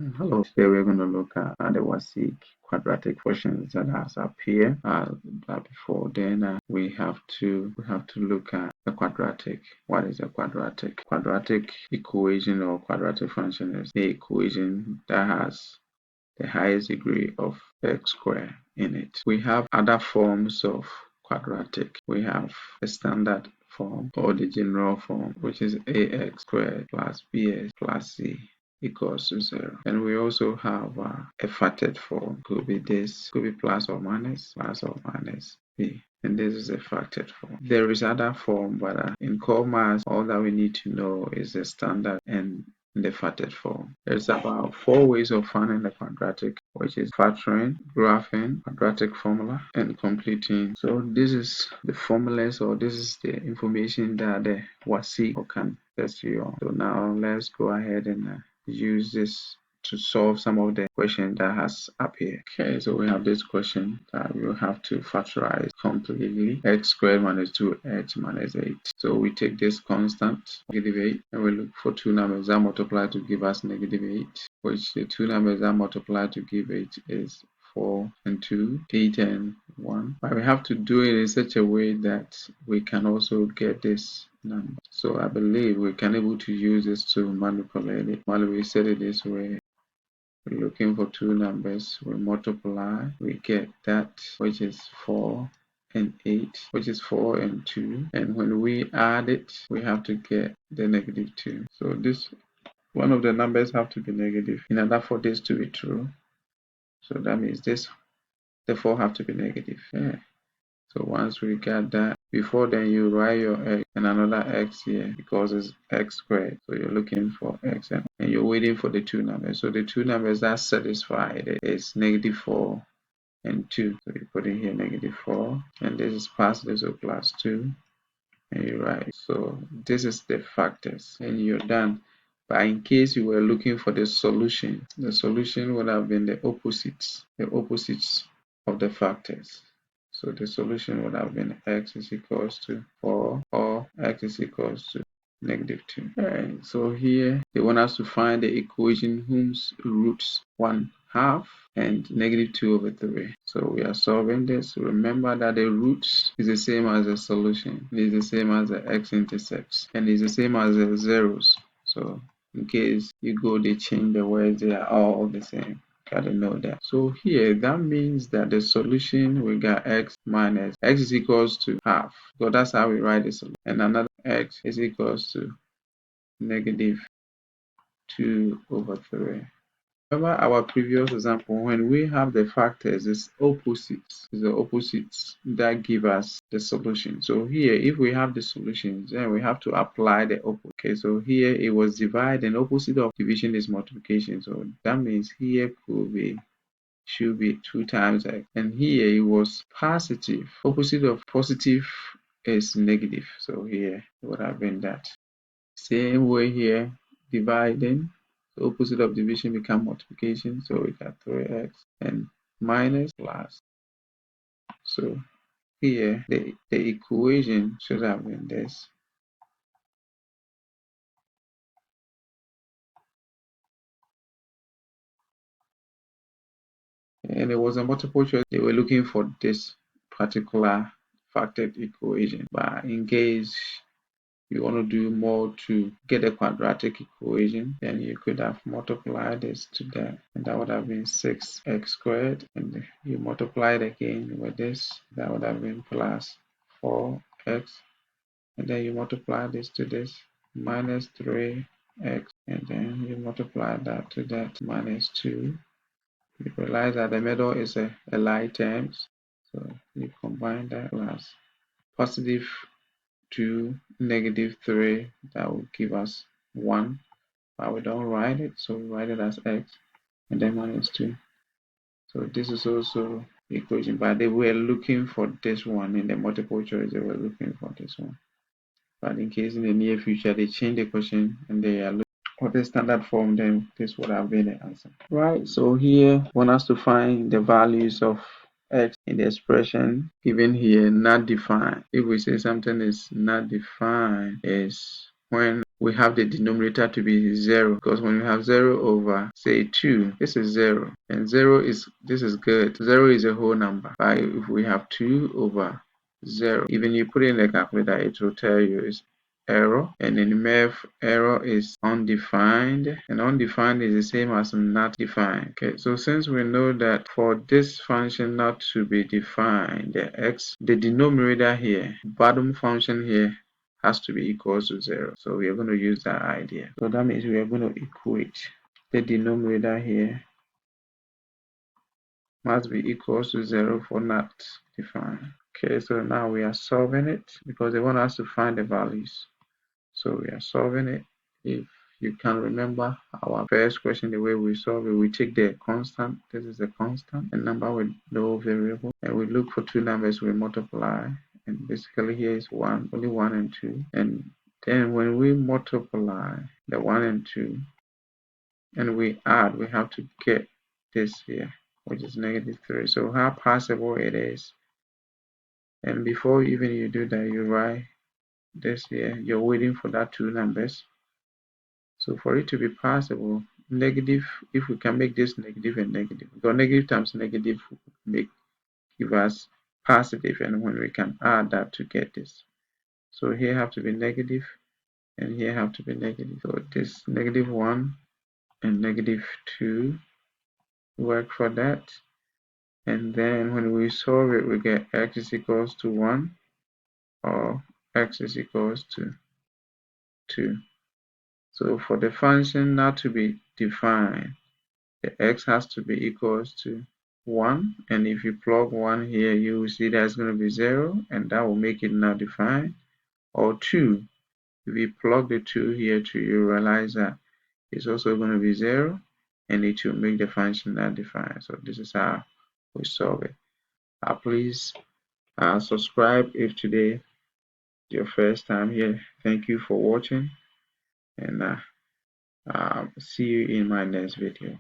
Hello, today we're going to look at the Wassce quadratic functions that has appeared. But before then, we have to look at the quadratic. What is a quadratic? Quadratic equation or quadratic function is the equation that has the highest degree of x squared in it. We have other forms of quadratic. We have the standard form or the general form, which is ax squared plus bx plus c equals to 0. And we also have a factored form. Could be this, could be plus or minus b. And this is a factored form. There is other form, but in core maths, all that we need to know is the standard and the factored form. There's about 4 ways of finding the quadratic, which is factoring, graphing, quadratic formula, and completing. So this is the formulas, or this is the information that the Wassce can test you on. So now let's go ahead and use this to solve some of the questions that has appeared. Okay, so we have this question that we will have to factorize completely. X squared minus 2x minus 8. So we take this constant, -8, and we look for two numbers that multiply to give us -8, which the two numbers that multiply to give 8 is 4 and 2, 8 and 1. But we have to do it in such a way that we can also get this number. So I believe we can able to use this to manipulate it. While we set it this way, we're looking for two numbers, we multiply, we get that, which is 4 and 8, which is 4 and 2. And when we add it, we have to get the -2. So this one of the numbers have to be negative in order for this to be true. So that means this, the 4 have to be negative. Yeah. So once we get that, before then you write your x and another x here because it's x squared. So you're looking for x and you're waiting for the two numbers. So the two numbers that satisfied is -4 and 2. So you put in here -4 and this is positive, so +2 and you write. So this is the factors and you're done. But in case you were looking for the solution would have been the opposites of the factors. So the solution would have been x is equals to 4 or x is equals to -2. Alright, so here they want us to find the equation whose roots 1/2 and -2/3. So we are solving this. Remember that the roots is the same as the solution. It is the same as the x-intercepts and it's the same as the zeros. So in case you go, they change the words, they are all the same. Gotta know that. So here that means that the solution we got x minus x is equals to half. So that's how we write the solution. And another x is equals to -2/3. Remember our previous example, when we have the factors, it's the opposites that give us the solution. So here, if we have the solutions, then we have to apply the opposite. Okay, so here it was divide, and opposite of division is multiplication. So that means here should be 2 times x, and here it was positive. Opposite of positive is negative. So here it would have been that. Same way here, dividing. The opposite of division become multiplication, so we got 3x and minus plus. So here the equation should have been this. And it was a multiple choice. They were looking for this particular factored equation. But in case you want to do more to get a quadratic equation, then you could have multiplied this to that, and that would have been 6x squared, and you multiply it again with this, that would have been plus 4x, and then you multiply this to this, minus 3x, and then you multiply that to that, minus 2. You realize that the middle is a like terms, so you combine that plus positive 2, -3, that will give us 1, but we don't write it, so we write it as x, and then -2. So this is also the equation, but they were looking for this one in the multiple choice, they were looking for this one. But in case in the near future they change the question and they are looking for the standard form, then this would have been the answer. Right, so here want us to find the values of x in the expression given here, not defined. If we say something is not defined, is when we have the denominator to be 0, because when we have 0 over, say, 2, this is 0, and 0 is, this is good. 0 is a whole number. But if we have 2 over 0, even you put in the calculator, it will tell you it's error, and in MEF, error is undefined, and undefined is the same as not defined. Okay, so since we know that for this function not to be defined, the denominator here, bottom function here, has to be equal to 0. So we are going to use that idea. So that means we are going to equate the denominator here must be equal to 0 for not defined. Okay, so now we are solving it because they want us to find the values. So we are solving it. If you can remember our first question, the way we solve it, we take the constant. This is a constant, a number with no variable, and we look for two numbers, we multiply. And basically here is 1, only 1 and 2. And then when we multiply the 1 and 2, and we add, we have to get this here, which is -3. So how possible it is. And before even you do that, you write this here. You're waiting for that two numbers. So for it to be possible, negative, if we can make this negative and negative, because negative times negative give us positive, and when we can add that to get this. So here have to be negative, and here have to be negative. So this -1 and -2 work for that. And then when we solve it, we get x is equals to 1 or x is equals to 2. So for the function not to be defined, the x has to be equals to 1, and if you plug 1 here, you will see that's going to be 0, and that will make it not defined. Or 2, if you plug the 2 here too, you realize that it's also going to be 0, and it will make the function not defined. So this is how we solve it. Please subscribe if today is your first time here. Thank you for watching, and see you in my next video.